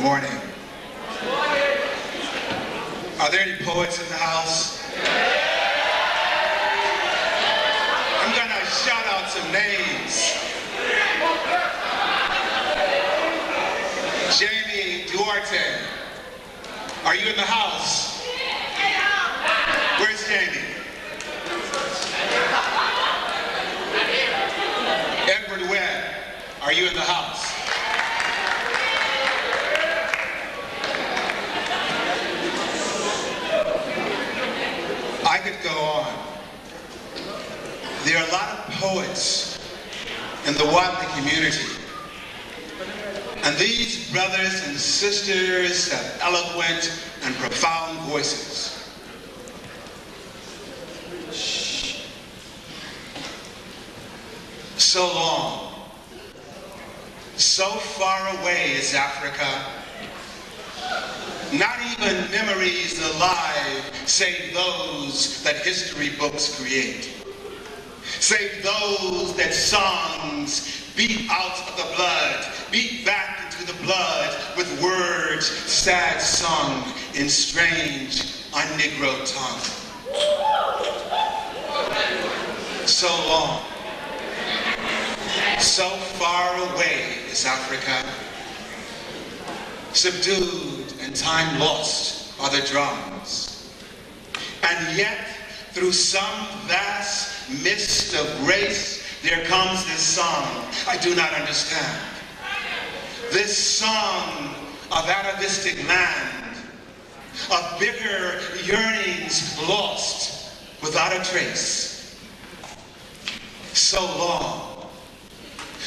morning. Are there any poets in the house? I'm gonna shout out some names. Jamie Duarte, are you in the house? Where's Jamie? Edward Webb, are you in the house? I could go on. There are a lot of poets in the Wadleigh community. And these brothers and sisters have eloquent and profound voices. So long, so far away is Africa. Not even memories alive, save those that history books create. Save those that songs beat out of the blood, beat back into the blood with words sad sung in strange, un-Negro tongue. So long, so far away is Africa. Subdued and time lost are the drums. And yet, through some vast mist of race, there comes this song I do not understand. This song of atavistic land, of bitter yearnings lost without a trace. So long,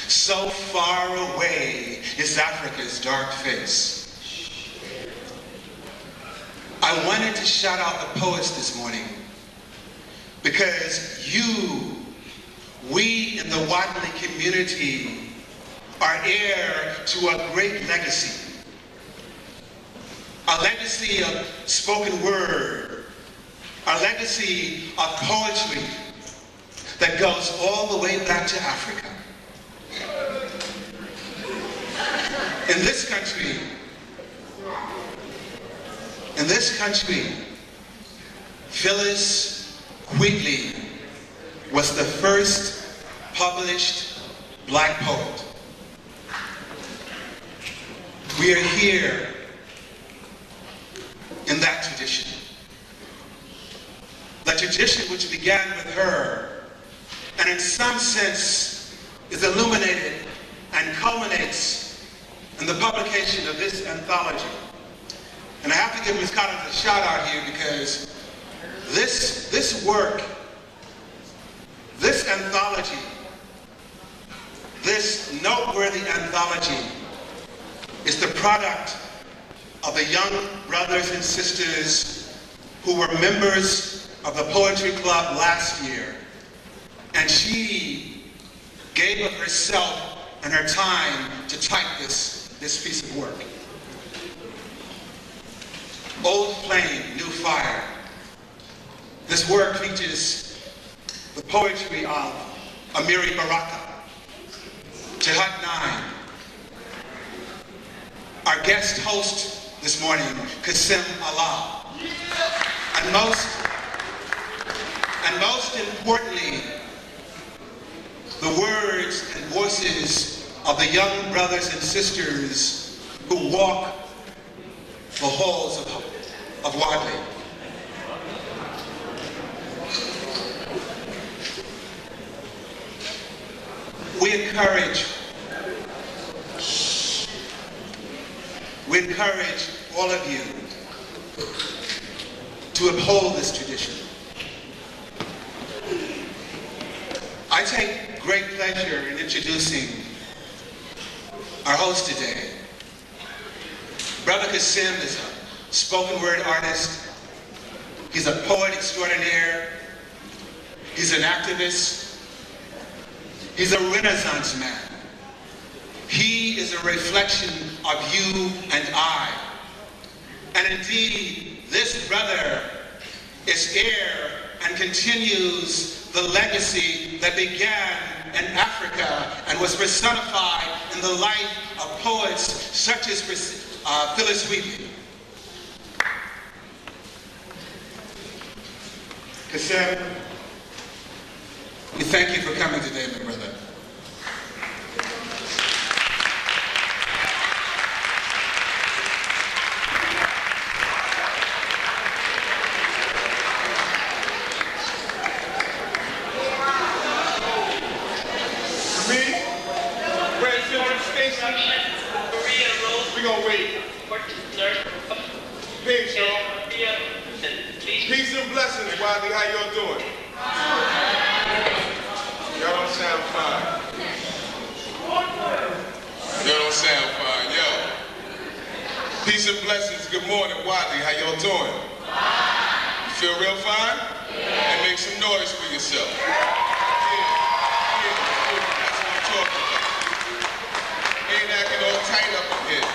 so far away is Africa's dark face. I wanted to shout out the poets this morning because we in the Wadleigh community are heir to a great legacy. A legacy of spoken word, a legacy of poetry that goes all the way back to Africa. In this country, Phyllis Wadleigh was the first published black poet. We are here in that tradition. The tradition which began with her and in some sense is illuminated and culminates in the publication of this anthology. And I have to give Ms. Collins a shout out here because this work, this anthology, this noteworthy anthology is the product of the young brothers and sisters who were members of the Poetry Club last year. And she gave of herself and her time to type this piece of work. Old Flame, New Fire. This work features the poetry of Amiri Baraka, Jihad 9. Our guest host this morning, Kasim Allah. And most importantly, the words and voices of the young brothers and sisters who walk the halls of Wadleigh. We encourage all of you to uphold this tradition. I take great pleasure in introducing our host today. Brother Kasim is a spoken word artist. He's a poet extraordinaire. He's an activist. He's a Renaissance man. He is a reflection of you and I. And indeed, this brother is heir and continues the legacy that began in Africa and was personified in the life of poets such as Phyllis Wheatley. Kasem, we thank you for coming today, my brother. We're gonna wait. Peace, y'all. Peace and blessings, Wadleigh. How y'all doing? Y'all don't sound fine. Y'all don't sound fine, yo. Peace and blessings. Good morning, Wadleigh. How y'all doing? You feel real fine? Yeah. And make some noise for yourself. That's what I'm talking about. Ain't acting all tight up in here.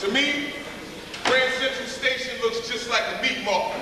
To me, Grand Central Station looks just like a meat market.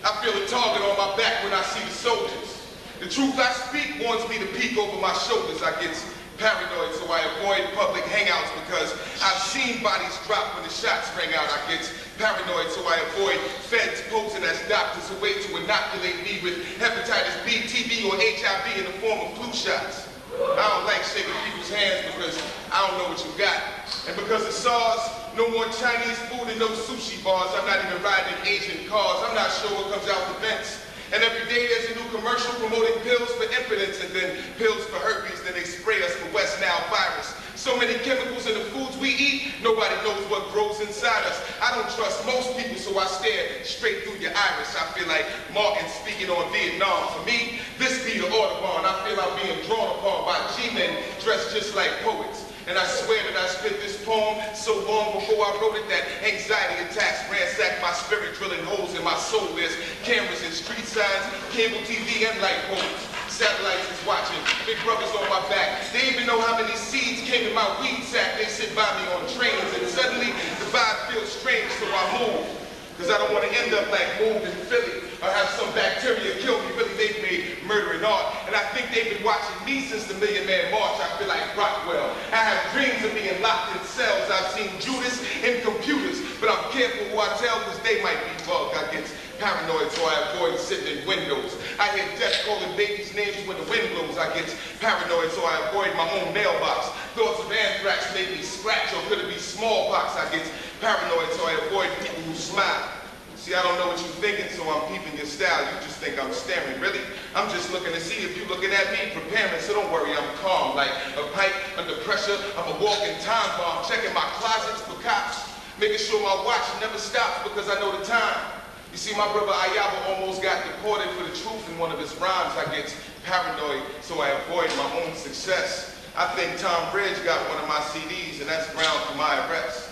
I feel a target on my back when I see the soldiers. The truth I speak warns me to peek over my shoulders. I get paranoid, so I avoid public hangouts because I've seen bodies drop when the shots ring out. I get paranoid, so I avoid feds posing as doctors a way to inoculate me with hepatitis B, TB, or HIV in the form of flu shots. I don't like shaking people's hands because I don't know what you got. And because of SARS, no more Chinese food and no sushi bars. I'm not even riding in Asian cars. I'm not sure what comes out the vents. And every day there's a new commercial promoting pills for impotence and then pills for herpes. Then they spray us for West Nile virus. So many chemicals in the foods we eat, nobody knows what grows inside us. I don't trust most people, so I stare straight through your iris. I feel like Martin speaking on Vietnam. For me, this be the Audubon. I feel I'm being drawn upon by G-men dressed just like poets. And I swear that I spit this poem so long before I wrote it that anxiety attacks ransack my spirit, drilling holes in my soul. There's cameras and street signs, cable TV, and light poles. Satellites is watching, big brothers on my back. They even know how many seeds came in my weed sack. They sit by me on trains, and suddenly the vibe feels strange, so I move. Because I don't want to end up like Mold in Philly or have some bacteria kill me. Really, they've made murder and art. And I think they've been watching me since the Million Man March. I feel like Rockwell. I have dreams of being locked in cells. I've seen Judas in computers. But I'm careful who I tell because they might be bugged. I get paranoid, so I avoid sitting in windows. I hear death calling babies' names when the wind blows. I get paranoid, so I avoid my own mailbox. Thoughts of anthrax make me scratch, or could it be smallpox? I get paranoid, so I avoid people who smile. See, I don't know what you're thinking, so I'm peeping your style. You just think I'm staring. Really, I'm just looking to see if you're looking at me, preparing. So don't worry, I'm calm, like a pipe under pressure. I'm a walking time bomb, checking my closets for cops, making sure my watch never stops because I know the time. You see, my brother Ayaba almost got deported for the truth in one of his rhymes. I get paranoid, so I avoid my own success. I think Tom Bridge got one of my CDs, and that's ground for my arrest.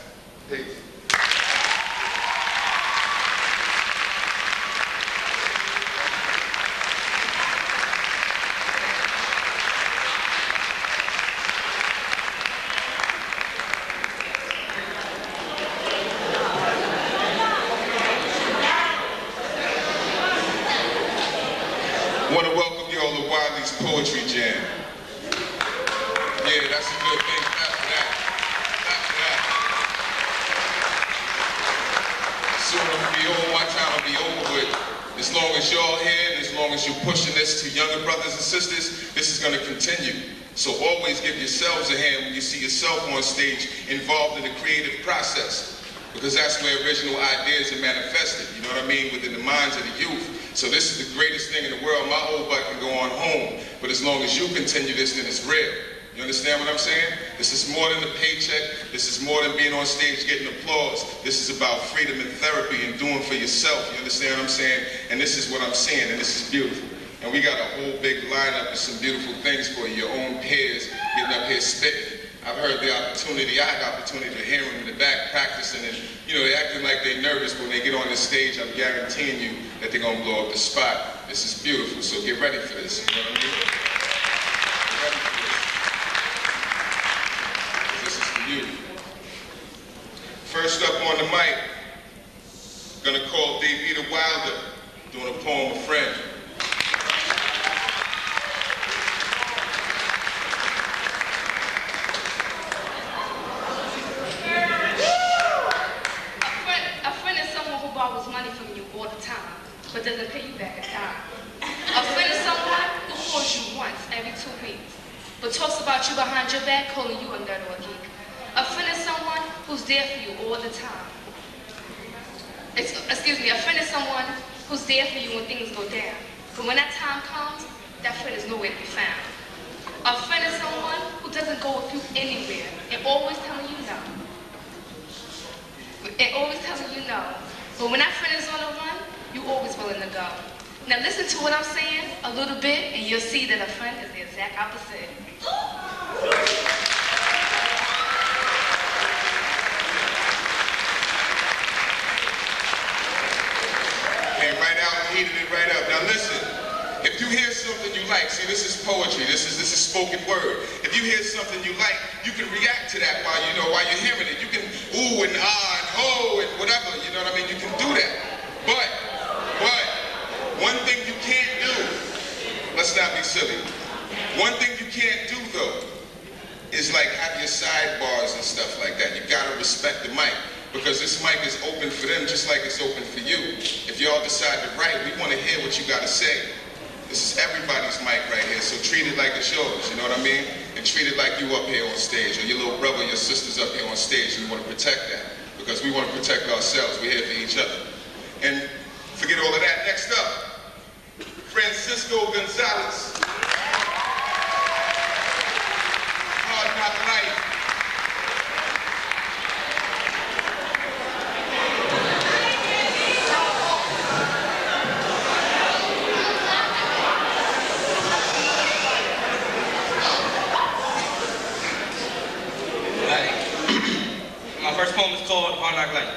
Peace. I want to welcome you all to Wadleigh's Poetry Jam. Yeah, that's a good thing. After that. Soon it'll be over, my time will be over, but as long as y'all here and as long as you're pushing this to younger brothers and sisters, this is going to continue. So always give yourselves a hand when you see yourself on stage involved in the creative process, because that's where original ideas are manifested, you know what I mean, within the minds of the youth. So this is the greatest thing in the world. My old butt can go on home, but as long as you continue this, then it's real. You understand what I'm saying? This is more than a paycheck. This is more than being on stage getting applause. This is about freedom and therapy and doing for yourself. You understand what I'm saying? And this is what I'm seeing, and this is beautiful. And we got a whole big lineup of some beautiful things for you. Your own peers getting up here spitting. I've heard the opportunity, I had the opportunity to hear them in the back practicing, and you know, they're acting like they're nervous, but when they get on the stage, I'm guaranteeing you that they're gonna blow up the spot. This is beautiful, so get ready for this, you know what I mean? Get ready for this. This is for you. First up on the mic, gonna call David Wilder, doing a poem, A Friend. but talks about you behind your back, calling you a nut or a geek. A friend is someone who's there for you all the time. Excuse me, a friend is someone who's there for you when things go down. But when that time comes, that friend is nowhere to be found. A friend is someone who doesn't go with you anywhere and always telling you no. But when that friend is on the run, you always willing to go. Now listen to what I'm saying a little bit, and you'll see that a friend is the exact opposite. Came right out and heated it right up. Now listen, if you hear something you like, see, this is poetry, this is spoken word. If you hear something you like, you can react to that while you're hearing it. You can ooh and ah and ho and whatever, you know what I mean? You can do that. But one thing you can't do, let's not be silly. One thing you can't do though is like have your sidebars and stuff like that. You gotta respect the mic, because this mic is open for them just like it's open for you. If y'all decide to write, we wanna hear what you gotta say. This is everybody's mic right here, so treat it like it's yours, you know what I mean? And treat it like you up here on stage, or your little brother, your sister's up here on stage, and we wanna protect that, because we wanna protect ourselves. We're here for each other. And forget all of that. Next up, Francisco Gonzalez. Hard Knock Life. My first poem is called Hard Knock Life.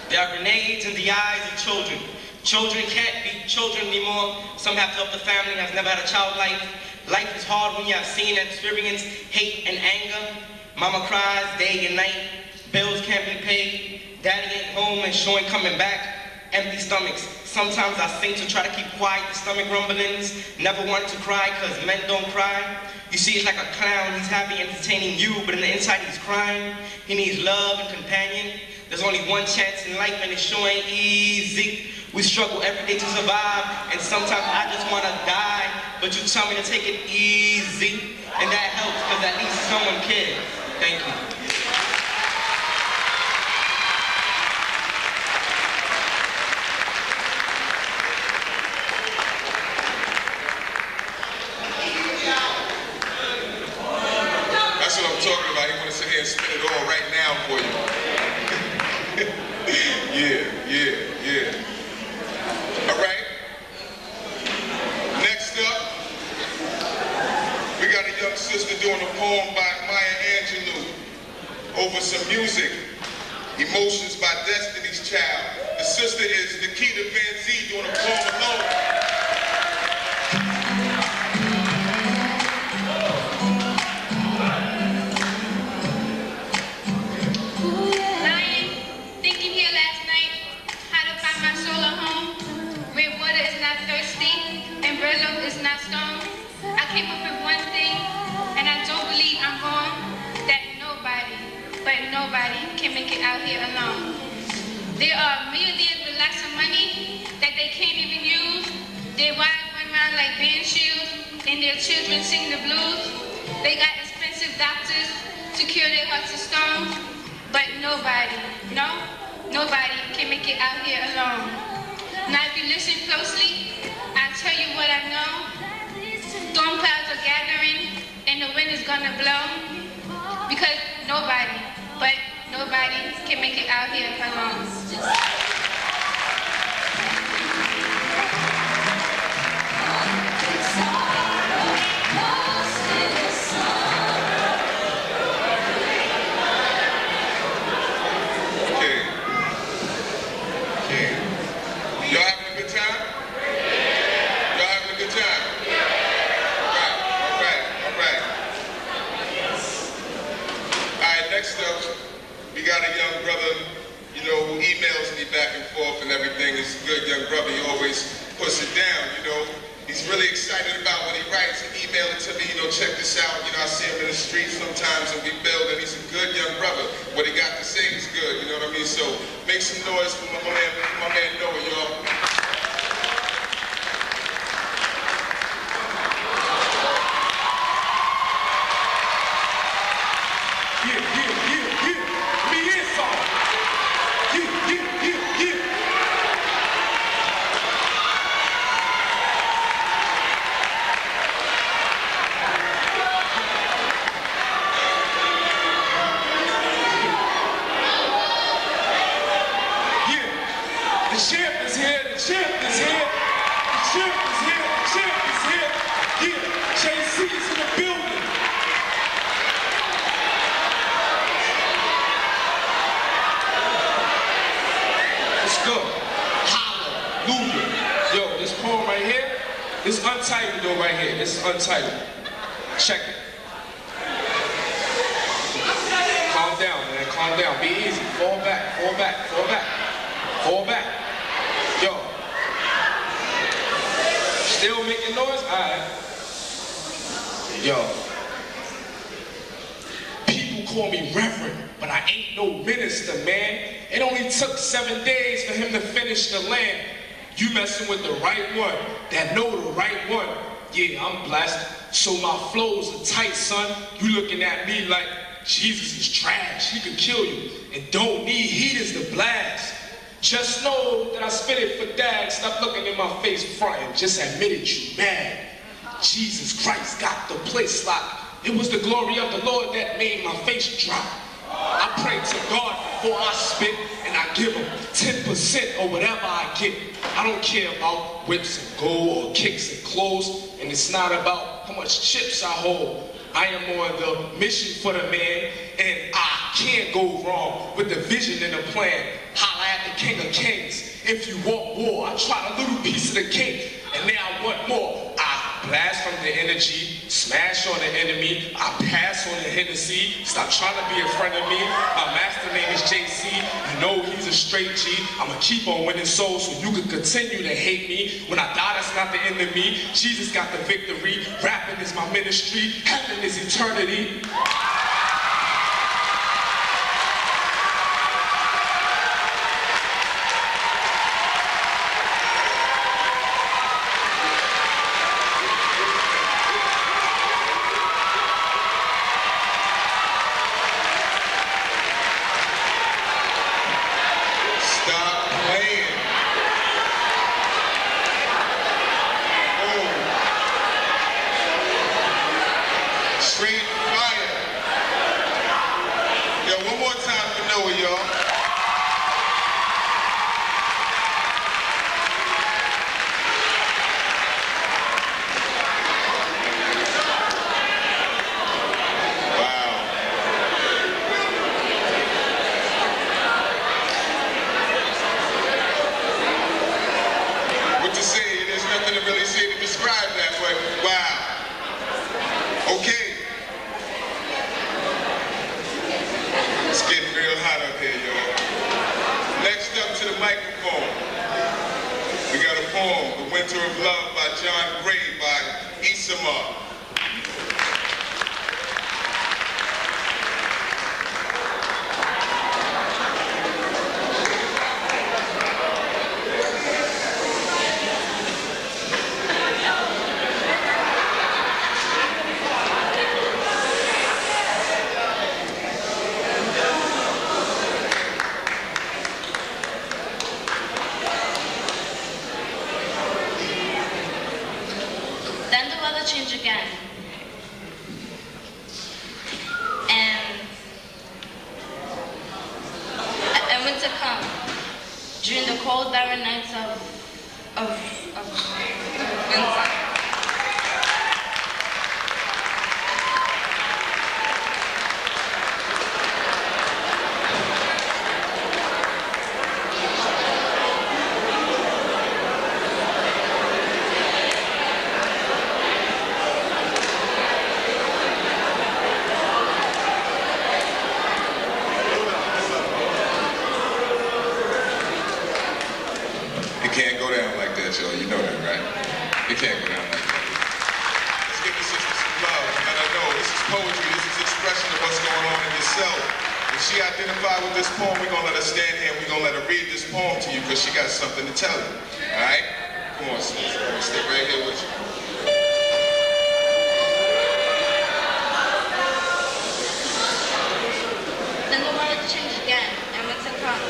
There are grenades in the eyes of children. Children can't be children anymore. Some have to help the family, has never had a child life. Life is hard when you have seen and experienced hate and anger. Mama cries day and night. Bills can't be paid. Daddy ain't home and showing coming back. Empty stomachs. Sometimes I sing to try to keep quiet the stomach rumblings. Never want to cry because men don't cry. You see, it's like a clown. He's happy entertaining you, but in the inside he's crying. He needs love and companion. There's only one chance in life and it sure ain't easy. We struggle every day to survive, and sometimes I just want to die, but you tell me to take it easy, and that helps because at least someone cares. Thank you. That's what I'm talking about. He want to sit here and spin it all right now for you. Yeah. All right. Next up, we got a young sister doing a poem by Maya Angelou over some music, Emotions by Destiny's Child. The sister is Nikita Van Zee doing a poem alone. I came up with one thing, and I don't believe I'm wrong, that nobody can make it out here alone. There are millionaires with lots of money that they can't even use. Their wives run around like band shoes, and their children sing the blues. They got expensive doctors to cure their hearts of stone, but nobody can make it out here alone. Now if you listen closely, I'll tell you what I know. Storm clouds are gathering and the wind is gonna blow, because nobody can make it out here alone. Okay. Y'all having a good time? Y'all having a good time? Next up, we got a young brother, who emails me back and forth and everything. He's a good young brother. He always puts it down, He's really excited about what he writes. He emailed it to me, check this out. I see him in the streets sometimes and we build, and he's a good young brother. What he got to say is good, you know what I mean? So make some noise for my man Noah, y'all. MCs in the building. Let's go. Hallelujah. Yo, this poem right here, this is untitled though right here. This is untitled. Check it. Calm down, man. Calm down. Be easy. Fall back. Fall back. Fall back. Fall back. Yo. Still making noise? Alright. Yo. People call me reverend, but I ain't no minister, man. It only took 7 days for him to finish the land. You messing with the right one, that know the right one. Yeah, I'm blessed, so my flows are tight, son. You looking at me like Jesus is trash. He could kill you and don't need heaters to blast. Just know that I spit it for dad. Stop looking in my face frontin'. Just admit it, you mad. Jesus Christ got the place locked. It was the glory of the Lord that made my face drop. I pray to God before I spit, and I give him 10% or whatever I get. I don't care about whips and gold or kicks and clothes, and it's not about how much chips I hold. I am on the mission for the man, and I can't go wrong with the vision and the plan. Holla at the King of Kings. If you want war, I try a little piece of the cake, and now I want more. I blast from the energy, smash on the enemy, I pass on the Hennessy. Stop trying to be a friend of me. My master name is JC. You know he's a straight G. I'ma keep on winning souls so you can continue to hate me. When I die, that's not the end of me. Jesus got the victory. Rapping is my ministry. Heaven is eternity. Something to tell you, all right? Come on, sis. I'm gonna stay right here with you. Then the world changed again, and what's to come?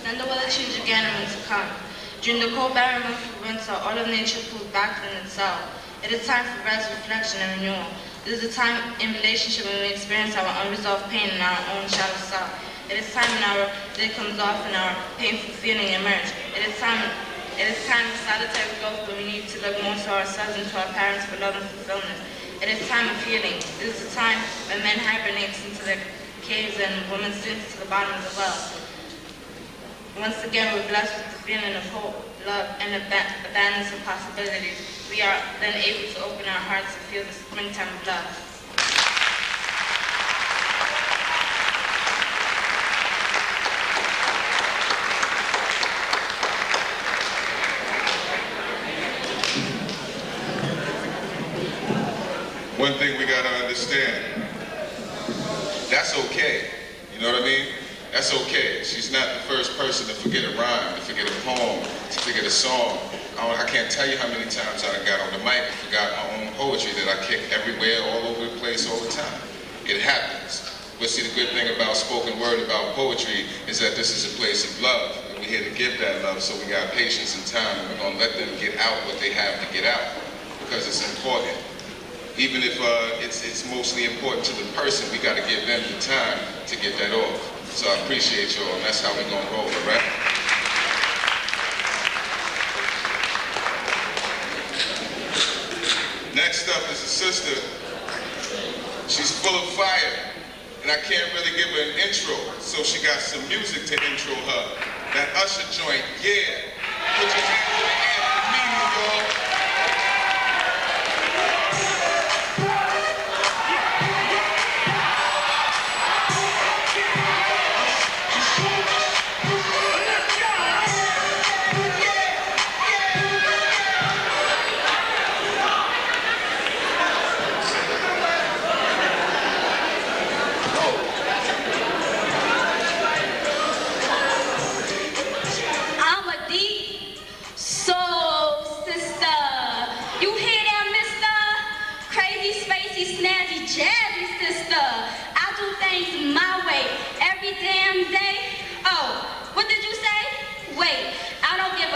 Then the weather changed again, and what's to come? During the cold, barren month of winter, all of nature pulled back within itself. It is time for rest, reflection, and renewal. This is a time in relationship when we experience our unresolved pain in our own shallow self. It is time in our day comes off and our painful feeling emerge. It is time of solitary growth when we need to look more to ourselves and to our parents for love and fulfillment. It is time of healing. It is the time when men hibernate into their caves and women sink to the bottom of the well. Once again, we're blessed with the feeling of hope, love, and abundance of possibilities. We are then able to open our hearts to feel the springtime of love. One thing we gotta understand, that's okay. You know what I mean? That's okay. She's not the first person to forget a rhyme, to forget a poem, to forget a song. I can't tell you how many times I got on the mic and forgot my own poetry that I kick everywhere, all over the place, all the time. It happens. But see, the good thing about spoken word, about poetry, is that this is a place of love. And we're here to give that love, so we got patience and time, and we're gonna let them get out what they have to get out, because it's important. Even if it's mostly important to the person, we got to give them the time to get that off. So I appreciate y'all, and that's how we're going to roll, all right? Next up is a sister. She's full of fire, and I can't really give her an intro, so she got some music to intro her. That Usher joint, yeah. Put your hands in the air for Mimi, y'all.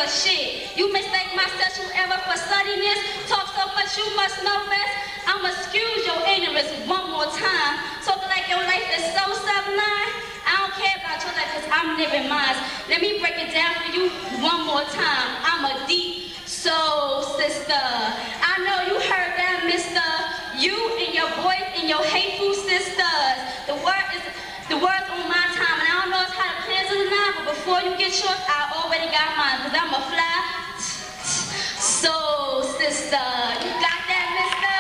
Shit, you mistake my sexual error for suddenness. Talk so much, you must know this. I'ma excuse your ignorance one more time. Talking like your life is so sublime. I don't care about your life because I'm living mine. Let me break it down for you one more time. I'm a deep soul sister. I know you heard that, mister. You and your boys and your hateful sisters. The word's on my time, and I don't know how the plans of the night, but before you get yours, I already got mine, because I'm a fly soul sister. You got that, mister?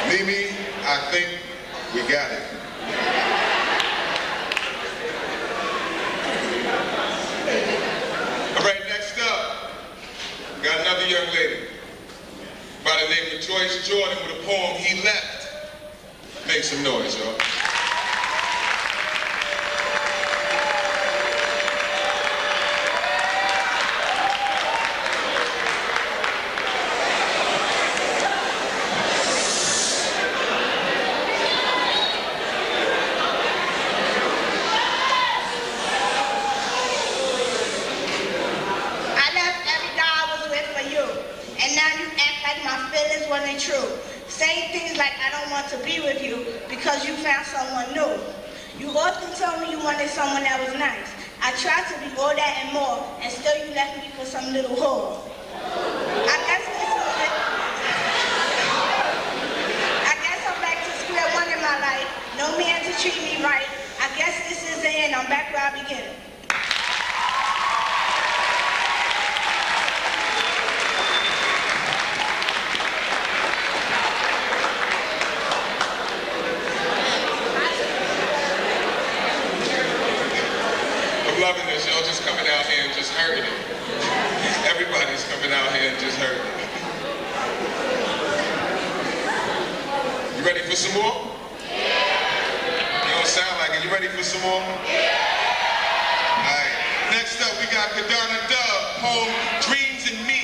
Mimi, I think we got it. Got another young lady by the name of Joyce Jordan with a poem, He Left. Make some noise, y'all. True. Saying things like, I don't want to be with you because you found someone new. You often told me you wanted someone that was nice. I tried to be all that and more, and still you left me for some little whore. I guess I'm back to square one in my life. No man to treat me right. I guess this is the end. I'm back where I began. Loving this, y'all just coming out here and just hurting it. Everybody's coming out here and just hurting it. You ready for some more? Yeah. You don't sound like it. You ready for some more? Yeah. All right. Next up, we got Kadana Dove, poem Dreams in Me.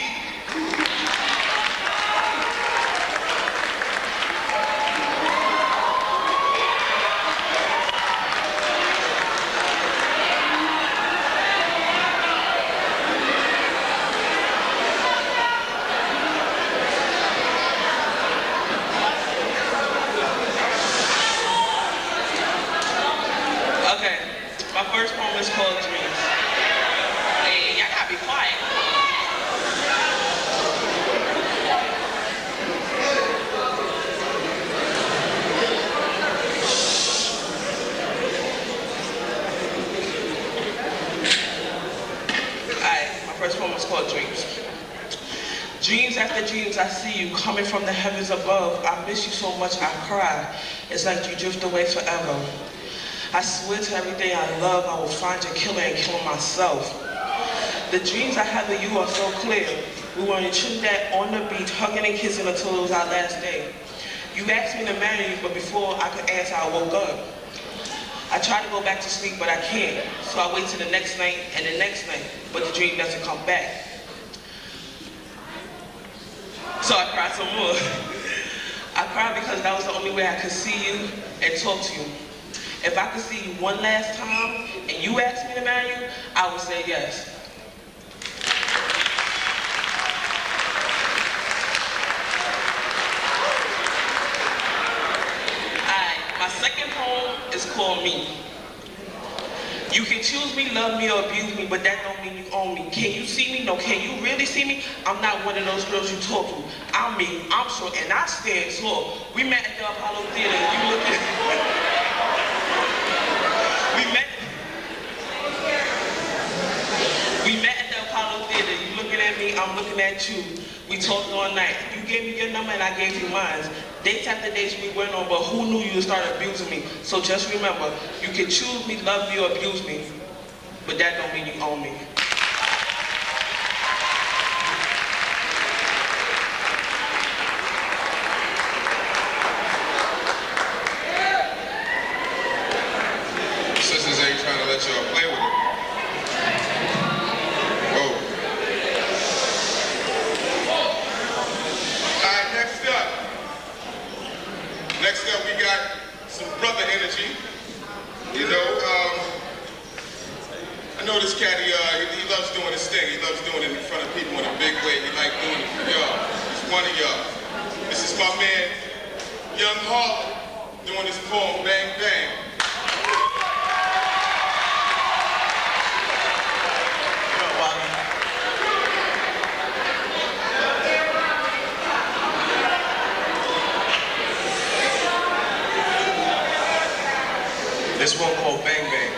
Dreams after dreams, I see you coming from the heavens above. I miss you so much, I cry. It's like you drift away forever. I swear to everything I love, I will find your killer and kill myself. The dreams I have of you are so clear. We were in Trinidad on the beach, hugging and kissing until it was our last day. You asked me to marry you, but before I could answer, I woke up. I tried to go back to sleep, but I can't. So I wait till the next night and the next night, but the dream doesn't come back. So I cried some more. I cried because that was the only way I could see you and talk to you. If I could see you one last time and you asked me to marry you, I would say yes. My second poem is called Me. You can choose me, love me, or abuse me, but that don't mean you own me. Can you see me? No, can you really see me? I'm not one of those girls you talk to. I'm me, I'm short, and I stand tall. We met at the Apollo Theater, you look at We met at the Apollo Theater, you looking at me, I'm looking at you. We talked all night. You gave me your number and I gave you mine. Dates after dates we went on, but who knew you would start abusing me? So just remember, you can choose me, love me, or abuse me, but that don't mean you own me. Sisters ain't trying to let y'all play with it. Next up, we got some brother energy. You know, I know this cat, he loves doing his thing. He loves doing it in front of people in a big way. He likes doing it for y'all. He's one of y'all. This is my man, Young Harlem, doing his poem, Bang Bang. This one called Bang Bang.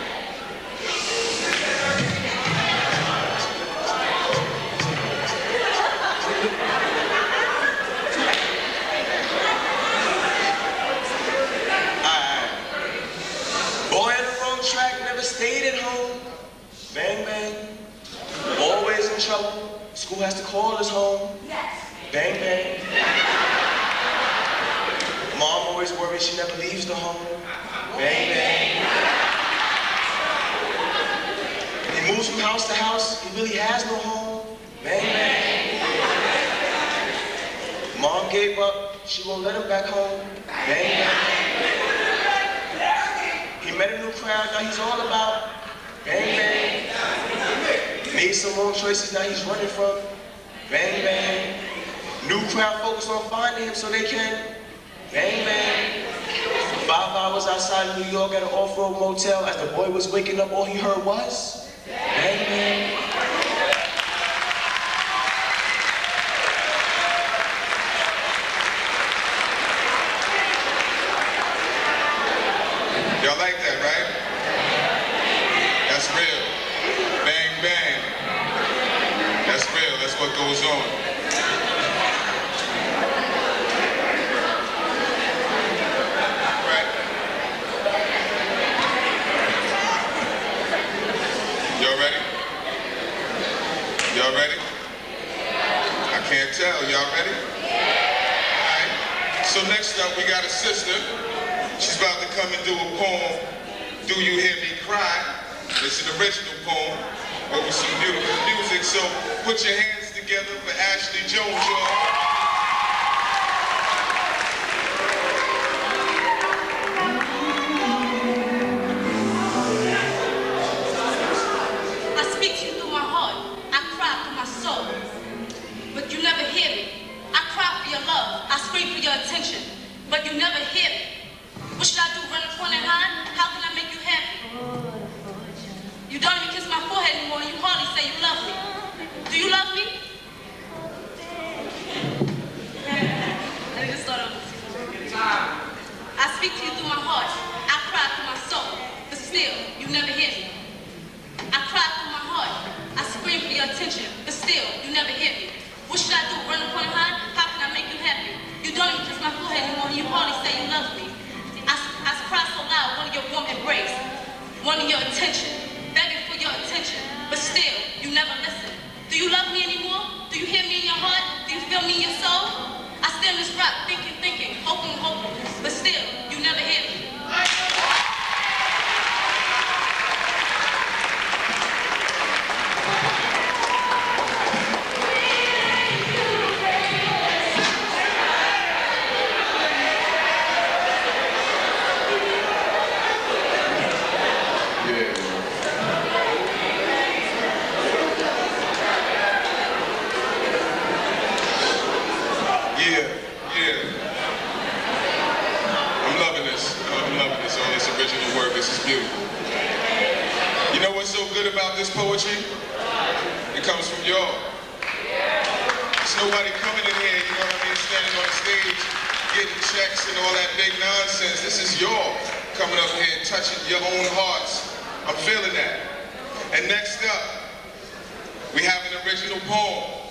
Boy on the wrong track, never stayed at home. Bang bang. Always in trouble. School has to call us home. Bang bang. Mom always worries she never leaves the home. Bang bang. He moves from house to house, he really has no home. Bang bang. Mom gave up, she won't let him back home. Bang bang. He met a new crowd, now he's all about. Bang bang. Made some wrong choices, now he's running from. Bang bang. New crowd focused on finding him so they can. Bang bang. 5 hours outside of New York at an off-road motel, as the boy was waking up, all he heard was bang bang. Y'all like that, right? That's real. Bang bang. That's real. That's what goes on. Y'all ready? I can't tell. Y'all ready? All right. So next up, we got a sister. She's about to come and do a poem, Do You Hear Me Cry? It's an original poem over some beautiful music. So put your hands together for Ashley Jones, y'all. But you never hear me. What should I do, run a corner and hide? How can I make you happy? You don't even kiss my forehead anymore, and you hardly say you love me. Do you love me? Let me just start over. I speak to you through my heart. I cry through my soul. But still, you never hear me. I cry through my heart. I scream for your attention. But still, you never hear me. What should I do, run a attention, begging for your attention, but still, you never listen. Do you love me anymore? Do you hear me in your heart? Do you feel me in your soul? I stand this rap, thinking, hoping, but still, you never hear me. About this poetry, it comes from y'all. There's nobody coming in here, you know what I mean, standing on the stage, getting checks and all that big nonsense. This is y'all coming up here and touching your own hearts. I'm feeling that. And next up, we have an original poem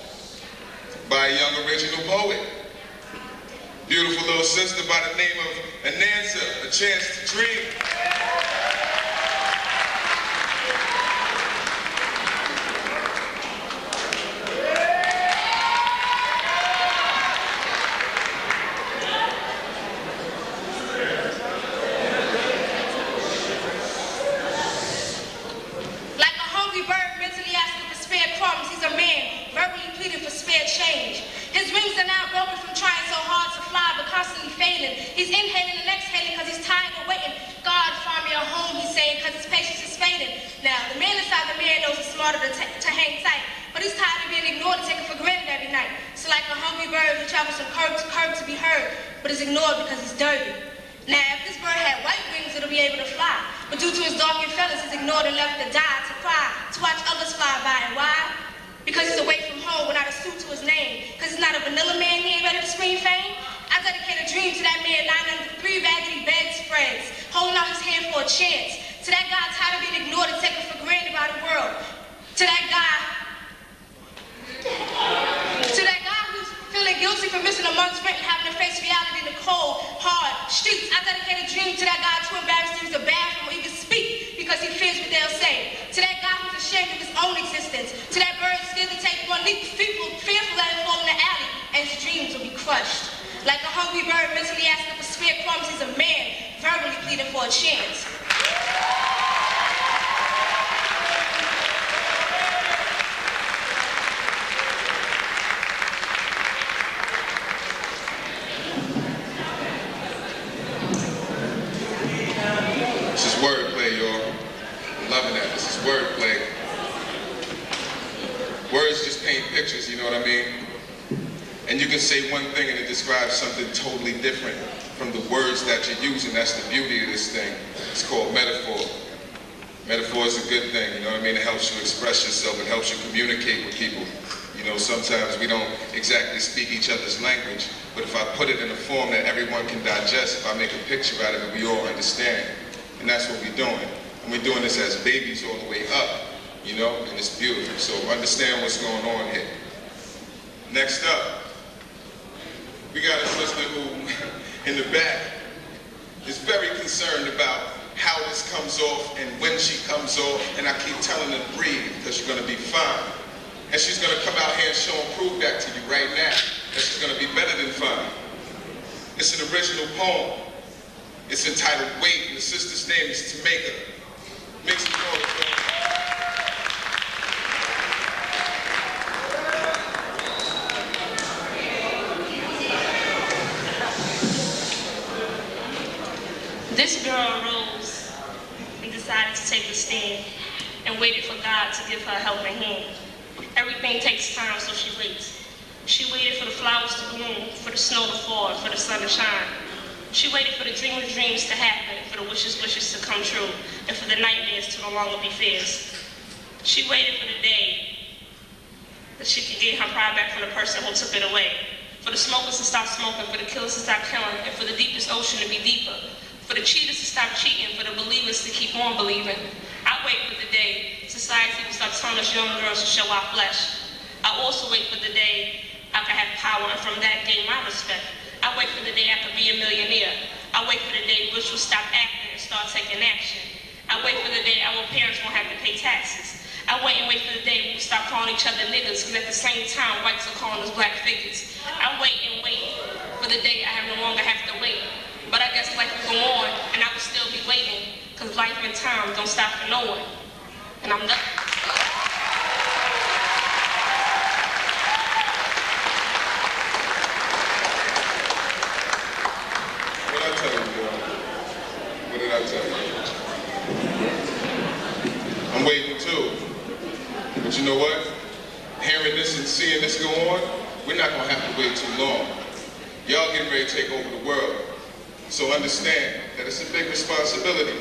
by a young original poet. Beautiful little sister by the name of Anansa, A Chance to Dream. Something totally different from the words that you're using. That's the beauty of this thing. It's called metaphor. Metaphor is a good thing, you know what I mean? It helps you express yourself. It helps you communicate with people. You know, sometimes we don't exactly speak each other's language, but if I put it in a form that everyone can digest, if I make a picture out of it, we all understand. And that's what we're doing. And we're doing this as babies all the way up, you know, and it's beautiful. So understand what's going on here. Next up, we got a sister who, in the back, is very concerned about how this comes off and when she comes off, and I keep telling her, breathe, because you're going to be fine. And she's going to come out here and show and prove that to you right now, that she's going to be better than fine. It's an original poem. It's entitled Wait, and the sister's name is Tameka. Make some noise, This girl arose and decided to take a stand and waited for God to give her a helping hand. Everything takes time, so she waits. She waited for the flowers to bloom, for the snow to fall, for the sun to shine. She waited for the dreamers' dreams to happen, for the wishes to come true, and for the nightmares to no longer be fears. She waited for the day that she could get her pride back from the person who took it away, for the smokers to stop smoking, for the killers to stop killing, and for the deepest ocean to be deeper. For the cheaters to stop cheating, for the believers to keep on believing. I wait for the day society will stop telling us young girls to show our flesh. I also wait for the day I can have power, and from that gain my respect. I wait for the day I could be a millionaire. I wait for the day Bush will stop acting and start taking action. I wait for the day our parents won't have to pay taxes. I wait and wait for the day we stop calling each other niggas, because at the same time, whites are calling us black figures. I wait and wait for the day I no longer have to wait. But I guess life will go on, and I will still be waiting, because life and time don't stop for no one. And I'm done. What did I tell you, girl? What did I tell you? I'm waiting too. But you know what? Hearing this and seeing this go on, we're not gonna have to wait too long. Y'all getting ready to take over the world. So understand that it's a big responsibility.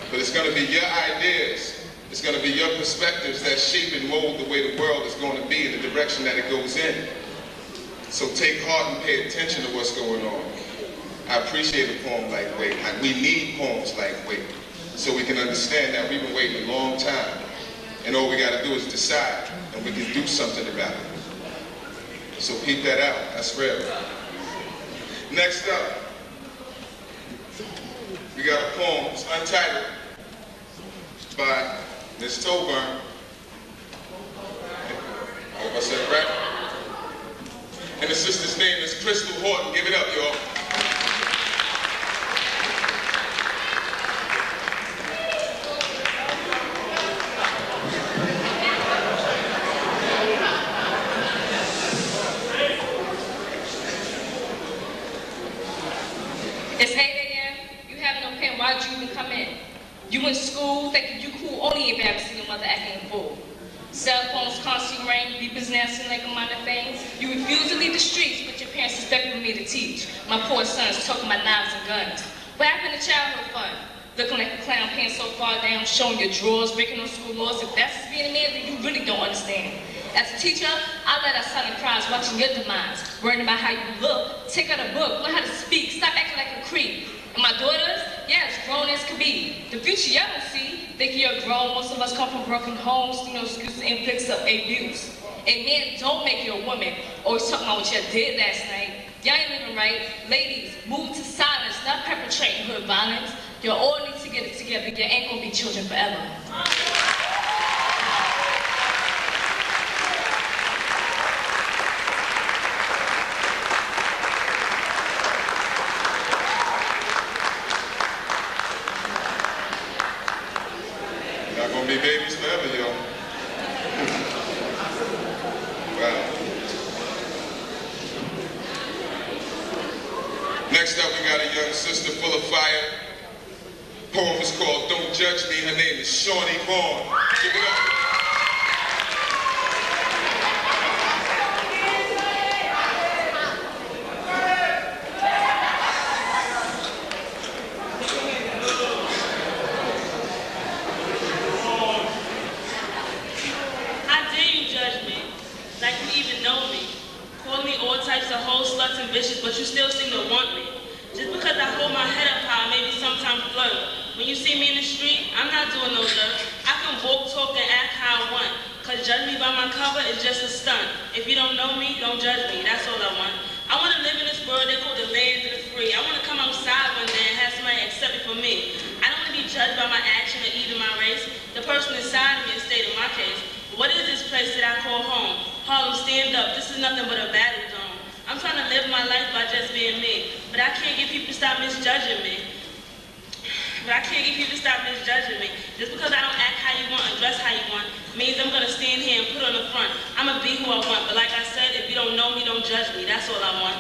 But it's gonna be your ideas, it's gonna be your perspectives that shape and mold the way the world is gonna be in the direction that it goes in. So take heart and pay attention to what's going on. I appreciate a poem like Wait. We need poems like Wait, so we can understand that we've been waiting a long time. And all we gotta do is decide, and we can do something about it. So keep that out, that's real. Next up, we got a poem, it's untitled, by Ms. Toburn. I hope I said it right. And the sister's name is Crystal Horton. Give it up, y'all. It's 8 a.m. You have no pen. Why did you even come in? You in school thinking you cool, only embarrassing your mother acting a fool. Cell phones constantly ring, beepers announcing like among the things. You refuse to leave the streets, but your parents expecting me to teach. My poor sons talking about knives and guns. What happened to childhood fun? Looking like a clown pants so far down, showing your drawers, breaking those school laws. If that's being a man, then you really don't understand. As a teacher, I let our silent cries watching your demise. Worrying about how you look, take out a book, learn how to speak, stop acting like a creep. And my daughters, yeah, as grown as could be. The future y'all don't see, thinking you're grown, most of us come from broken homes, no excuses and fix up abuse. And men, don't make you a woman, always talking about what you did last night. Y'all ain't living right. Ladies, move to silence, not perpetrating hood violence. You all need to get it together, you ain't gonna be children forever. Be babies forever, yo. Wow. Next up, we got a young sister full of fire. Poem is called Don't Judge Me. Her name is Shawnee Vaughn. Give it up. But you still seem to want me. Just because I hold my head up high, maybe sometimes flirt. When you see me in the street, I'm not doing no dirt. I can walk, talk, and act how I want. Cause judge me by my cover is just a stunt. If you don't know me, don't judge me. That's all I want. I want to live in this world they call the land of the free. I want to come outside one day and have somebody accept me for me. I don't want to be judged by my action or even my race. The person inside of me is stating my case. What is this place that I call home? Harlem, stand up. This is nothing but a battle zone. I'm trying to live my life by just being me, but I can't get people to stop misjudging me. Just because I don't act how you want and dress how you want means I'm gonna stand here and put on the front. I'm gonna be who I want, but like I said, if you don't know me, don't judge me. That's all I want.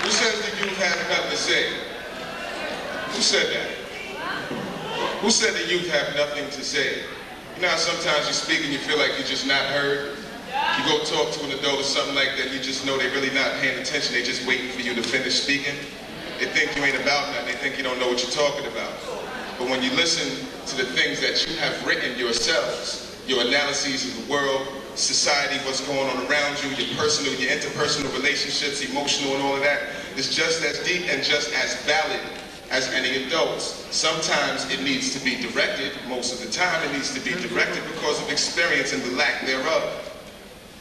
Who says the youth have nothing to say? Who said that? Who said the youth have nothing to say? You know how sometimes you speak and you feel like you're just not heard? You go talk to an adult or something like that, you just know they're really not paying attention, they're just waiting for you to finish speaking. They think you ain't about nothing, they think you don't know what you're talking about. But when you listen to the things that you have written yourselves, your analyses of the world, society, what's going on around you, your personal, your interpersonal relationships, emotional and all of that, is just as deep and just as valid as any adults. Sometimes it needs to be directed, most of the time it needs to be directed because of experience and the lack thereof.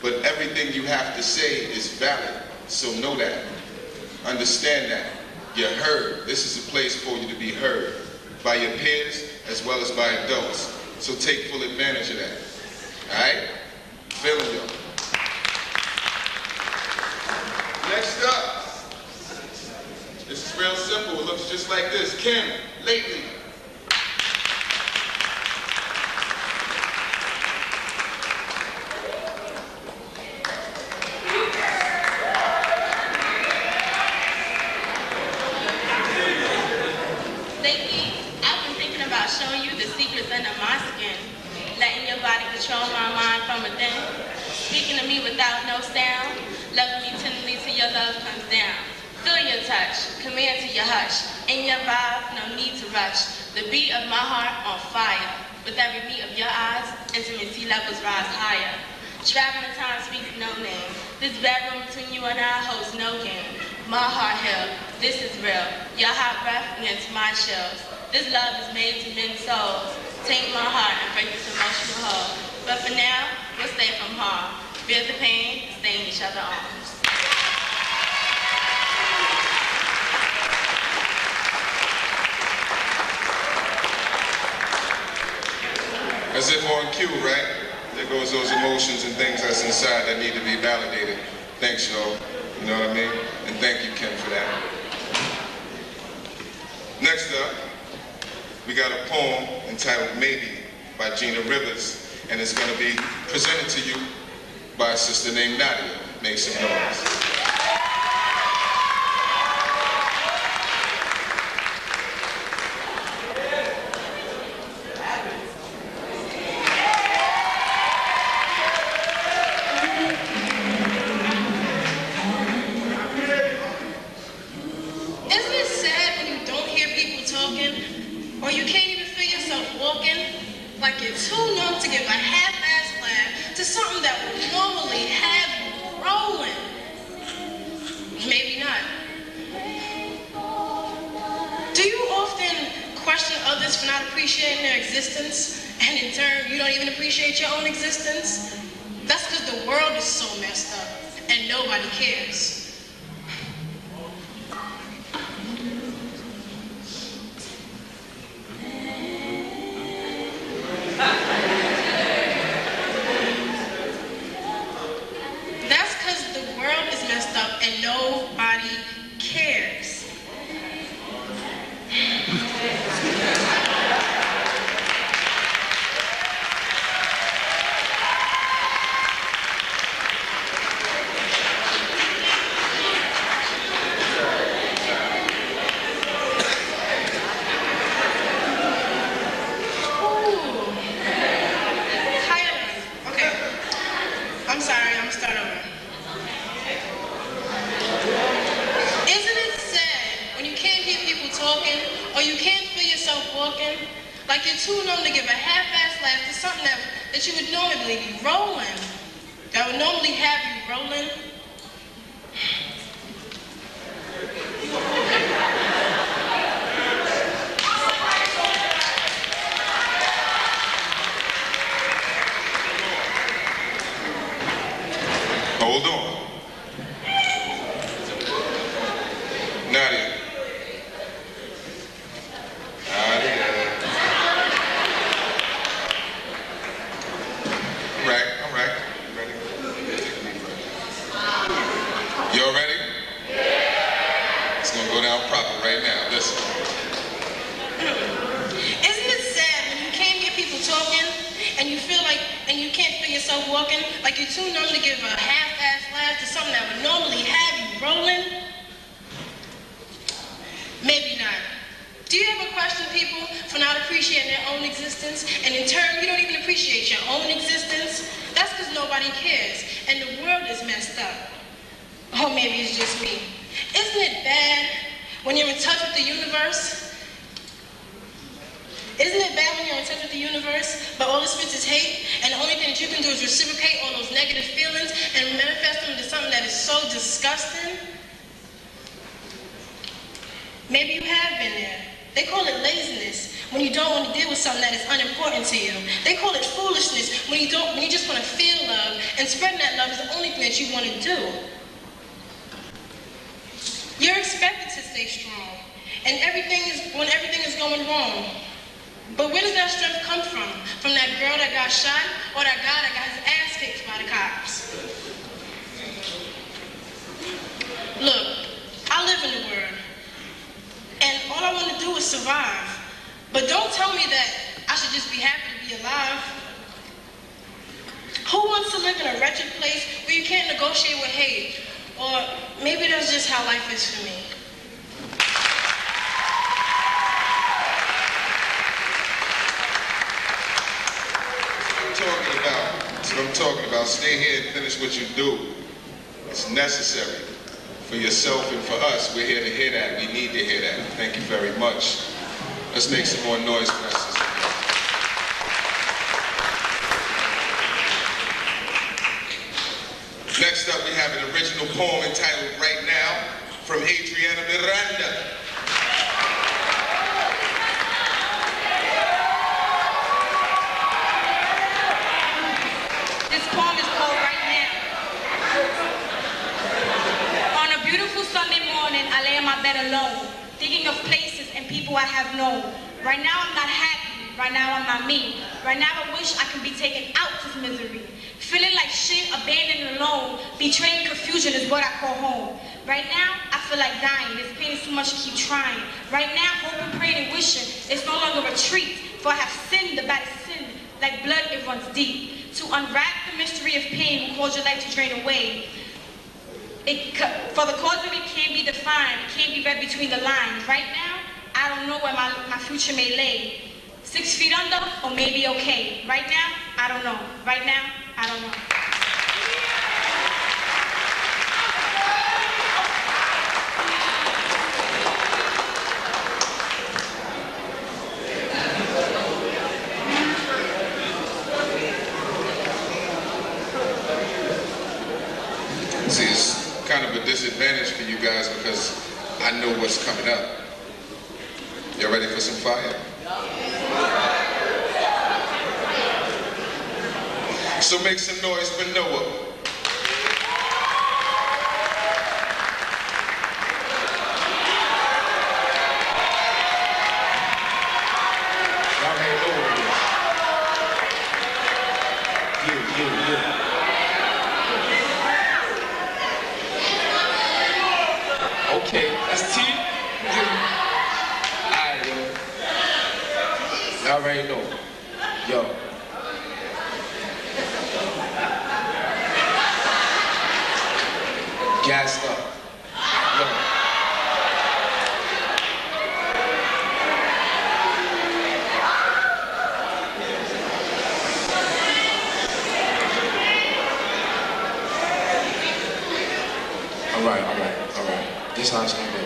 but everything you have to say is valid. So know that. Understand that. You're heard. This is a place for you to be heard by your peers as well as by adults. So take full advantage of that. All right? Feeling y'all. Next up. This is real simple. It looks just like this. Kim, lately. Lately, I've been thinking about showing you the secrets under my skin, letting your body control my mind from within, speaking to me without no sound, loving me tenderly till your love comes down. Feel your touch, command to your hush, in your vibe, no need to rush. The beat of my heart on fire, with every beat of your eyes, intimacy levels rise higher. Traveling time speaks no name. This bedroom between you and I holds no game. My heart held, this is real. Your hot breath against my chills. This love is made to mend souls. Take my heart and break this emotional hold. But for now, we'll stay from harm. Bear the pain, stay in each other's arms. As if on cue, right? There goes those emotions and things that's inside that need to be validated. Thanks, y'all. You know what I mean? And thank you, Kim, for that. Next up, we got a poem entitled Maybe by Gina Rivers, and it's going to be presented to you by a sister named Nadia. Make some noise. Hold on. Nadia. Nadia. All right. Ready? Y'all ready? Yeah. It's gonna go down proper right now. Listen. Isn't it sad when you can't hear people talking and you feel like, and you can't feel yourself walking, like you're too numb to give a half-ass laugh to something that would normally have you rolling? Maybe not. Do you ever question people for not appreciating their own existence, and in turn, you don't even appreciate your own existence? That's because nobody cares, and the world is messed up. Or maybe it's just me. Isn't it bad when you're in touch with the universe? Isn't it bad when you're in touch with the universe, but all it spits is hate, and the only thing that you can do is reciprocate all those negative feelings and manifest them into something that is so disgusting? Maybe you have been there. They call it laziness, when you don't want to deal with something that is unimportant to you. They call it foolishness when you just want to feel love, and spreading that love is the only thing that you want to do. You're expected to stay strong, and when everything is going wrong. But where does that strength come from? From that girl that got shot, or that guy that got his ass kicked by the cops? Look, I live in the world, and all I want to do is survive. But don't tell me that I should just be happy to be alive. Who wants to live in a wretched place where you can't negotiate with hate? Or maybe that's just how life is for me. That's what I'm talking about. Stay here and finish what you do. It's necessary for yourself and for us. We're here to hear that. We need to hear that. Thank you very much. Let's make some more noise for that sister. Next up, we have an original poem entitled Right Now from Adriana Miranda. This poem is called Right Now. On a beautiful Sunday morning, I lay in my bed alone, thinking of places and people I have known. Right now I'm not happy, right now I'm not me. Right now I wish I could be taken out of misery. Feeling like shit, abandoned and alone, betraying confusion is what I call home. Right now, I feel like dying, this pain is too much to keep trying. Right now, hoping, praying and wishing, it's no longer a retreat, for I have sinned the baddest sin, like blood it runs deep. To unwrap the mystery of pain will cause your life to drain away. For the cause of it can't be defined, it can't be read between the lines. Right now, I don't know where my future may lay. 6 feet under, or maybe okay. Right now, I don't know. Right now, I don't know. See, it's kind of a disadvantage for you guys because I know what's coming up. Y'all ready for some fire? So make some noise for Noah. Y'all ain't know what it is. Yeah. Okay, that's T. Alright, yo. Y'all already know. Yo. Gassed up. Yo. All right. This how it's gonna go.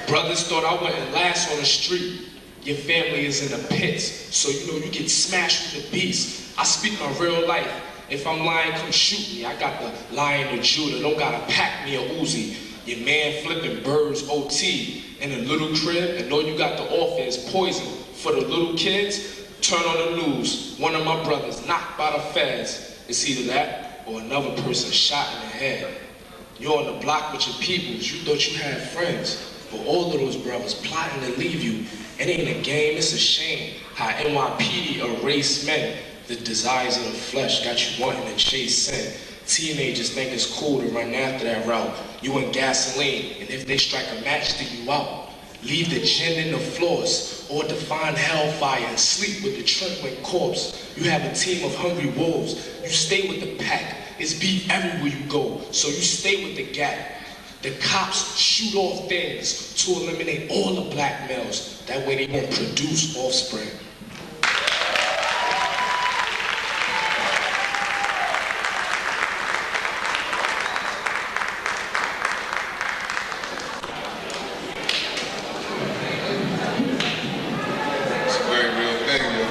Brothers thought I wouldn't last on the street. Your family is in the pits, so you know you get smashed with the beast. I speak my real life. If I'm lying, come shoot me. I got the Lion of Judah. Don't gotta pack me a Uzi. Your man flipping birds OT in a little crib, and all you got to offer is poison. For the little kids, turn on the news. One of my brothers knocked by the feds. It's either that or another person shot in the head. You're on the block with your peoples. You thought you had friends, but all of those brothers plotting to leave you. It ain't a game, it's a shame how NYPD erased men. The desires of the flesh got you wanting to chase sin. Teenagers think it's cool to run after that route. You in gasoline, and if they strike a match, then you out. Leave the gin in the floors, or define hellfire and sleep with the trembling corpse. You have a team of hungry wolves. You stay with the pack. It's beef everywhere you go, so you stay with the gap. The cops shoot off things to eliminate all the black males. That way they won't produce offspring. It's a very real thing, yo.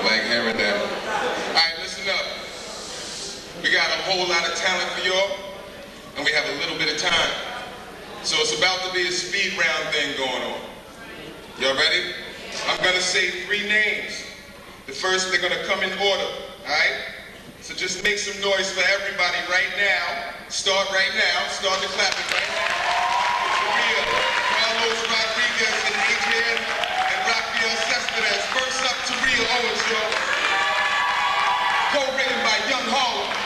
Like hearing that. All right, listen up. We got a whole lot of talent for y'all, and we have a little bit of time. So it's about to be a speed round thing going on. Y'all ready? I'm gonna say 3 names. The first, they're gonna come in order, all right? So just make some noise for everybody right now. Start right now. Start the clapping right now. Maria, Carlos Rodriguez, and Adrian, and Rafael Cespedes. First up, Taria Owens, y'all. Co-written by Young Harlem.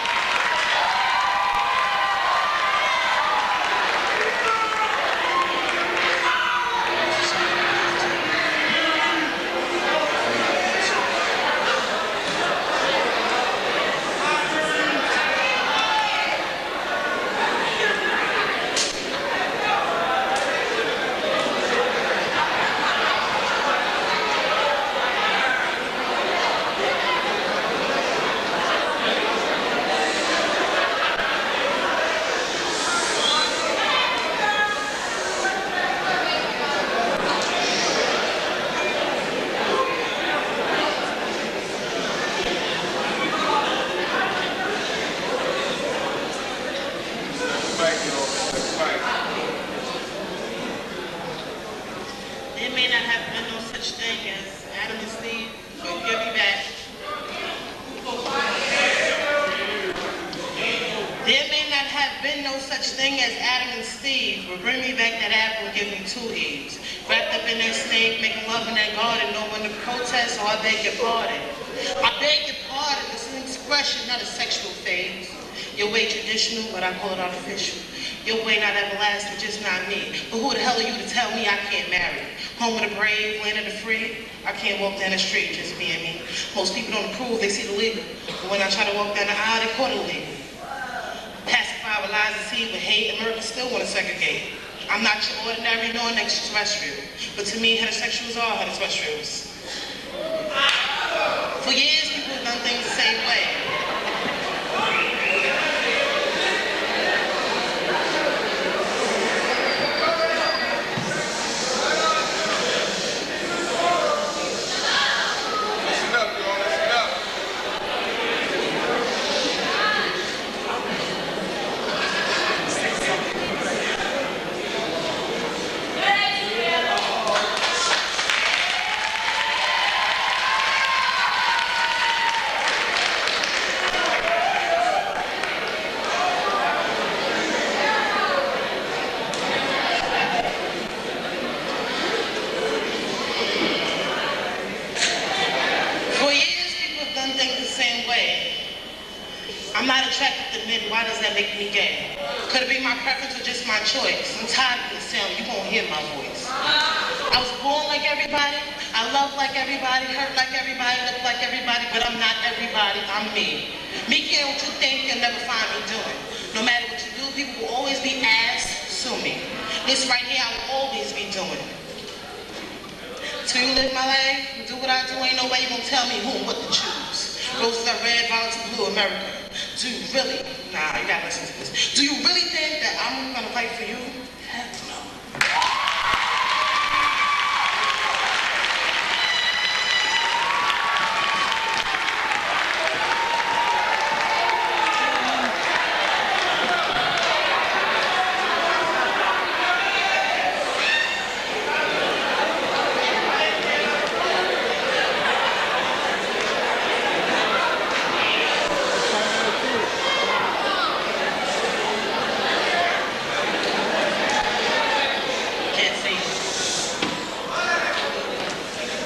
There may not have been no such thing as Adam and Steve, but give me back. There may not have been no such thing as Adam and Steve, but bring me back that apple and give me 2 Eves. Wrapped up in that snake, making love in that garden, no one to protest, so I beg your pardon. I beg your pardon, it's an expression, not a sexual phase. Your way traditional, but I call it artificial. Your way not everlasting, just not me. But who the hell are you to tell me I can't marry? Home of the brave, land of the free. I can't walk down the street, just being me. Most people don't approve, they see the legal. But when I try to walk down the aisle, they call it illegal. Pacify with lies and deceit, but hate, Americans still want to segregate. I'm not your ordinary nor an extraterrestrial. But to me, heterosexuals are heterosexuals. For years, people have done things the same way. I'm not attracted to men, why does that make me gay? Could it be my preference or just my choice? I'm tired of the sound, you won't hear my voice. I was born like everybody, I love like everybody, hurt like everybody, look like everybody, but I'm not everybody, I'm me. Me care what you think, you'll never find me doing. No matter what you do, people will always be asked, sue me. This right here, I will always be doing. Till you live my life, do what I do, ain't no way you gonna tell me who and what to choose. Roses are red, violets are blue, America. Do you really, nah, you gotta listen to this. Do you really think that I'm gonna fight for you? Heck no.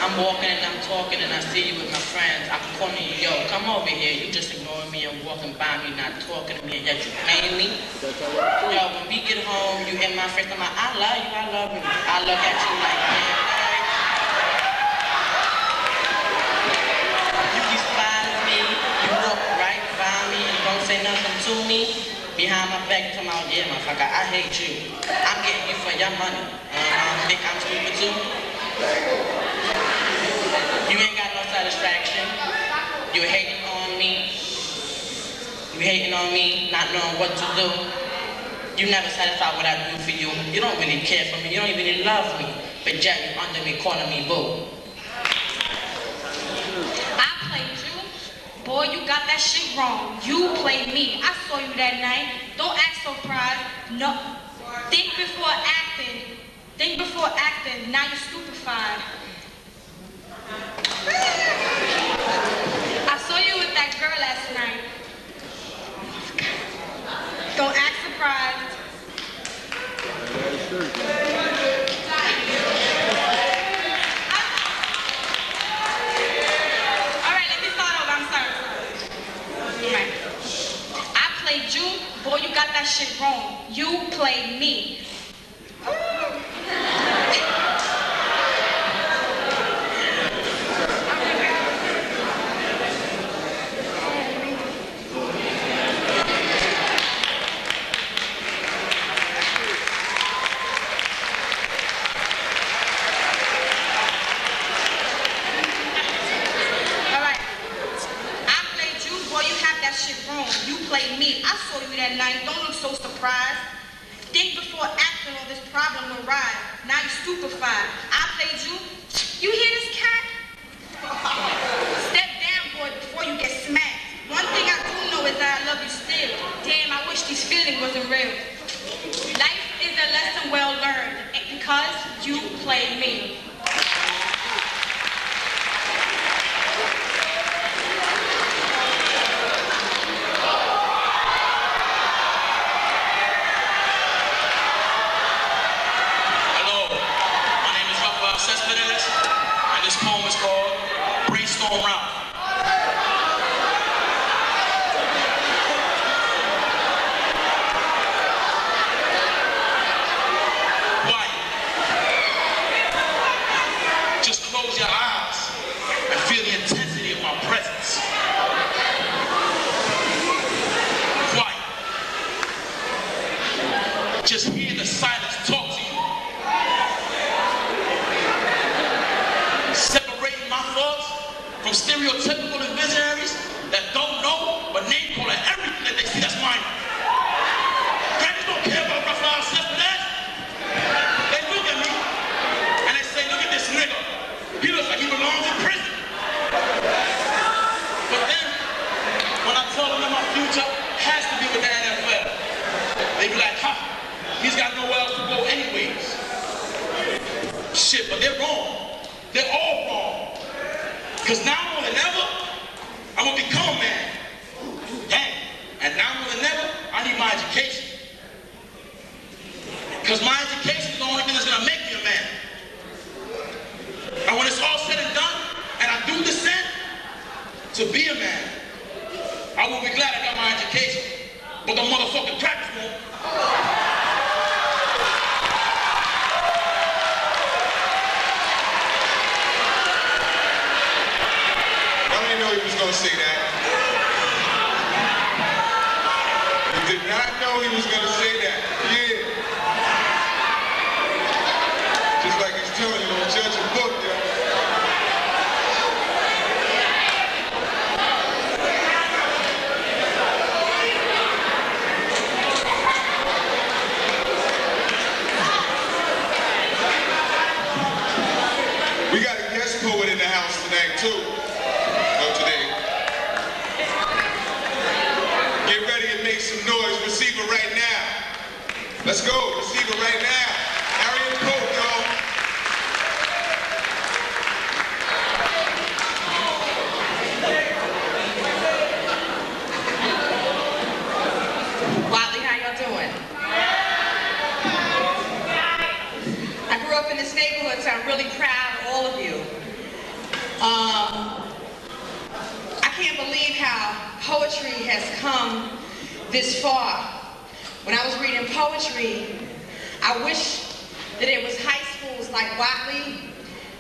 I'm walking and I'm talking and I see you with my friends. I'm calling you, yo, come over here. You just ignoring me and walking by me, not talking to me, and yet you paying me. Yo, when we get home, you in my face, I'm like, I love you, I love you. I look at you like, man, you despise me, you walk right by me and don't say nothing to me. Behind my back, you come out, yeah, motherfucker, I hate you. I'm getting you for your money. Think I'm stupid too? You ain't got no satisfaction. You're hating on me. You hating on me, not knowing what to do. You never satisfy what I do for you. You don't really care for me. You don't even really love me. But yet you under me, calling me boo. I played you. Boy, you got that shit wrong. You played me. I saw you that night. Don't act so surprised. No. Think before acting. Think before acting. Now you're stupefied. I saw you with that girl last night. Don't act surprised. Alright, let me start over. I'm sorry. Alright. I played you. Boy, you got that shit wrong. You played me. You played me. I saw you that night. Don't look so surprised. Think before acting or this problem will rise. Now you're stupefied. I played you. You hear this cat? Step down, boy, before you get smacked. One thing I do know is that I love you still. Damn, I wish this feeling wasn't real. Life is a lesson well learned because you played me. This poem is called Brainstorm Round. Quiet. Just close your eyes and feel the intensity of my presence. Quiet. Just hear the silence talk to you. From stereotypical visionaries that don't know, but name calling everything that they see that's minor. Parents don't care about rough house sisters. They look at me and they say, look at this nigga. He looks like he belongs in prison. But then, when I tell them that my future has to be with the NFL, they be like, he's got nowhere else to go anyways. Shit, but they're wrong. They're all wrong. Because now more than ever, I'm going to become a man. Dang. And now more than ever, I need my education. Because my education is the only thing that's going to make me a man. And when it's all said and done, and I do descend to be a man, I will be glad I got my education. But the motherfucking practice won't. He was going to say that. You did not know he was going to say that. Yeah. Just like he's telling you, don't judge a book, yo. We got a guest poet in the house tonight, too. Some noise, receive it right now. Let's go, receive it right now. Harriet Pope, y'all. Wadleigh, how y'all doing? I grew up in this neighborhood, so I'm really proud of all of you. I can't believe how poetry has come this far. When I was reading poetry, I wish that it was high schools like Wadleigh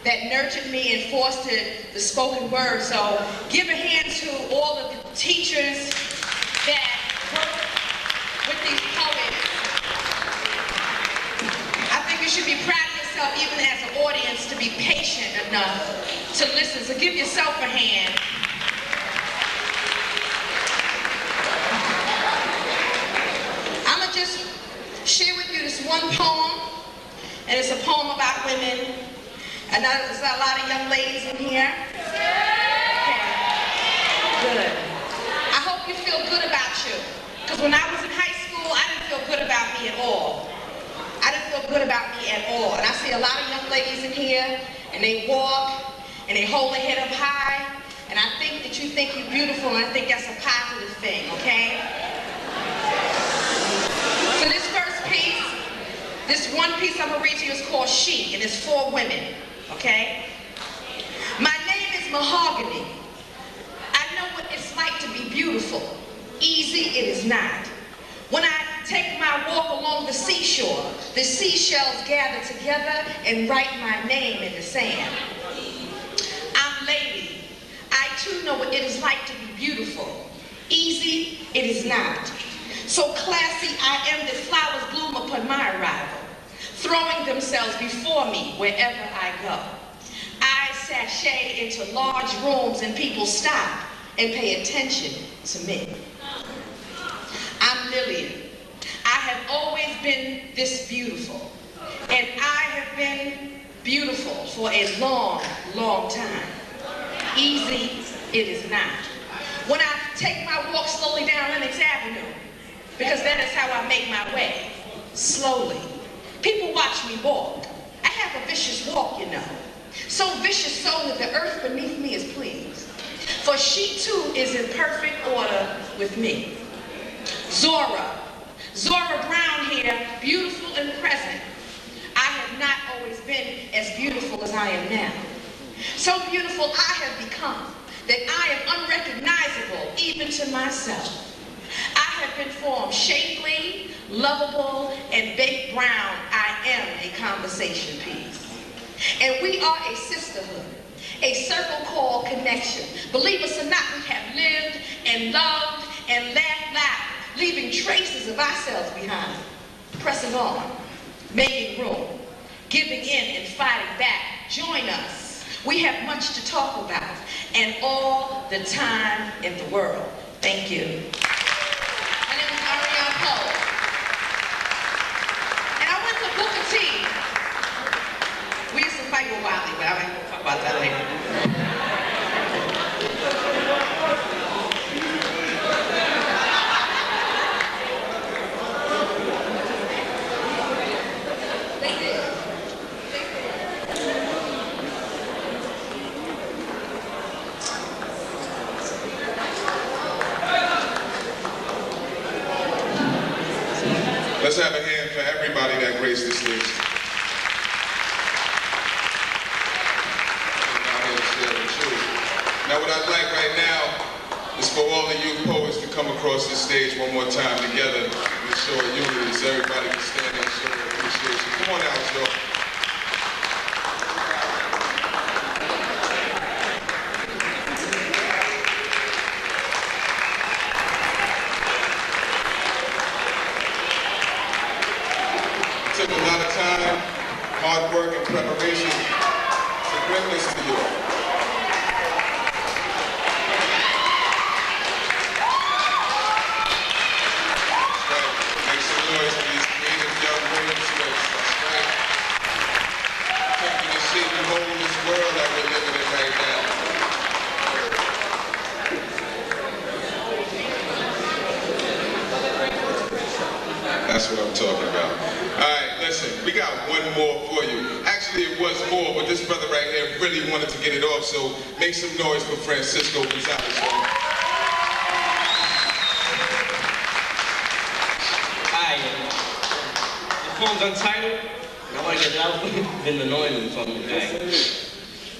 that nurtured me and fostered the spoken word. So give a hand to all of the teachers that work with these poets. I think you should be proud of yourself, even as an audience, to be patient enough to listen. So give yourself a hand. Just share with you this one poem, and it's a poem about women. And there's a lot of young ladies in here. Okay. Good. I hope you feel good about you, because when I was in high school, I didn't feel good about me at all. look good about me at all. And I see a lot of young ladies in here, and they walk, and they hold their head up high, and I think that you think you're beautiful, and I think that's a positive thing, okay? So this first piece, this one piece I'm gonna read to you is called She, and it's for women, okay? My name is Mahogany. I know what it's like to be beautiful. Easy it is not. When I take my walk along the seashore, the seashells gather together and write my name in the sand. I'm Lady. I too know what it is like to be beautiful. Easy it is not. So classy I am that flowers bloom upon my arrival, throwing themselves before me wherever I go. I sashay into large rooms and people stop and pay attention to me. I'm Lillian. I have always been this beautiful, and I have been beautiful for a long, long time. Easy it is not. When I take my walk slowly down Lenox Avenue, because that is how I make my way, slowly. People watch me walk. I have a vicious walk, you know. So vicious so that the earth beneath me is pleased. For she too is in perfect order with me. Zora Brown here, beautiful and present. I have not always been as beautiful as I am now. So beautiful I have become that I am unrecognizable even to myself. I have been formed shapely, lovable, and baked brown. I am a conversation piece. And we are a sisterhood, a circle called connection. Believe us or not, we have lived and loved and laughed loud, leaving traces of ourselves behind, pressing on, making room, giving in and fighting back. Join us. We have much to talk about and all the time in the world. Thank you. My name is Ariane Poe. And I went to Booker T. We used to fight with Wadleigh, but I ain't gonna talk about that later. Let's have a hand for everybody that graced the stage. Now what I'd like right now is for all the youth poets to come across this stage one more time together and show a unity so everybody can stand and show their appreciation. Come on out, y'all. Took a lot of time, hard work, and preparation to bring this to you. That's right. Make some noise for these creative young women. That's right. Taking the shape and mold of this world that we're living in right now. That's what I'm talking about. All right, listen, we got one more for you. Actually, it was more, but this brother right here really wanted to get it off, so make some noise for Francisco Gonzalez. Hi. The poem's untitled. I want to get it out. Been annoying for me.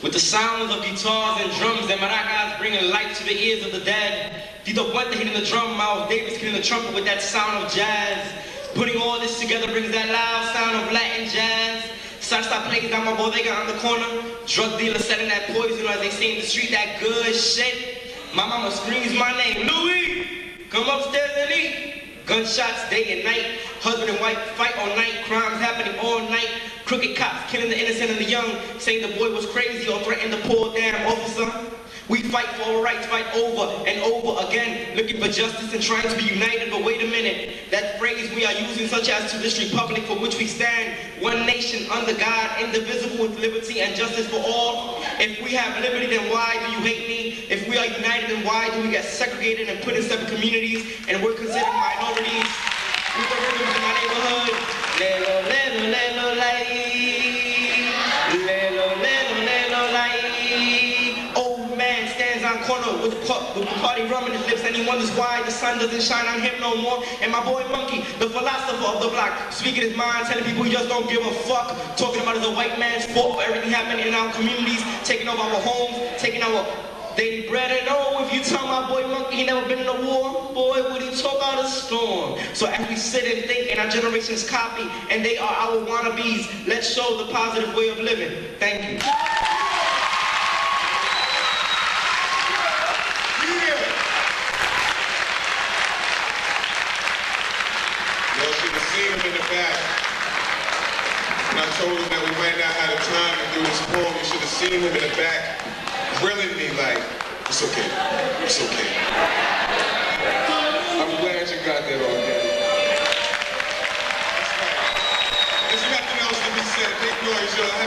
With the sounds of guitars and drums and maracas bringing life to the ears of the dead. Tito Puente hitting the drum, Miles Davis hitting the trumpet with that sound of jazz. Putting all this together brings that loud sound of Latin jazz. Salsa plays down my bodega on the corner. Drug dealers selling that poison as they see in the street, that good shit. My mama screams my name, Louis, come upstairs and eat. Gunshots day and night. Husband and wife fight all night. Crimes happening all night. Crooked cops killing the innocent and the young. Saying the boy was crazy or threatened to pull damn officer. We fight for our rights, fight over and over again, looking for justice and trying to be united, but wait a minute. That phrase we are using, such as to this republic for which we stand, one nation under God, indivisible with liberty and justice for all. If we have liberty, then why do you hate me? If we are united, then why do we get segregated and put in separate communities and we're considered minorities? With the rhythms in my neighborhood, Lelo, lelo, lelo, light. Lelo, lelo, lelo, light. Old man stands on corner with the party rum in his lips, and he wonders why the sun doesn't shine on him no more. And my boy Monkey, the philosopher of the block, speaking his mind, telling people he just don't give a fuck, talking about as a white man's fault for everything happening in our communities, taking over our homes, taking our daily bread. And oh, if you tell my boy Monkey he never been in a war, boy, would he talk out a storm. So as we sit and think and our generations copy, and they are our wannabes, let's show the positive way of living. Thank you. Y'all should have seen him in the back. When I told him that we might not have the time to do this poem, you should have seen him in the back grilling me like, it's okay, it's okay. I'm glad you got that on there. There's nothing else to be said. Big noise, y'all.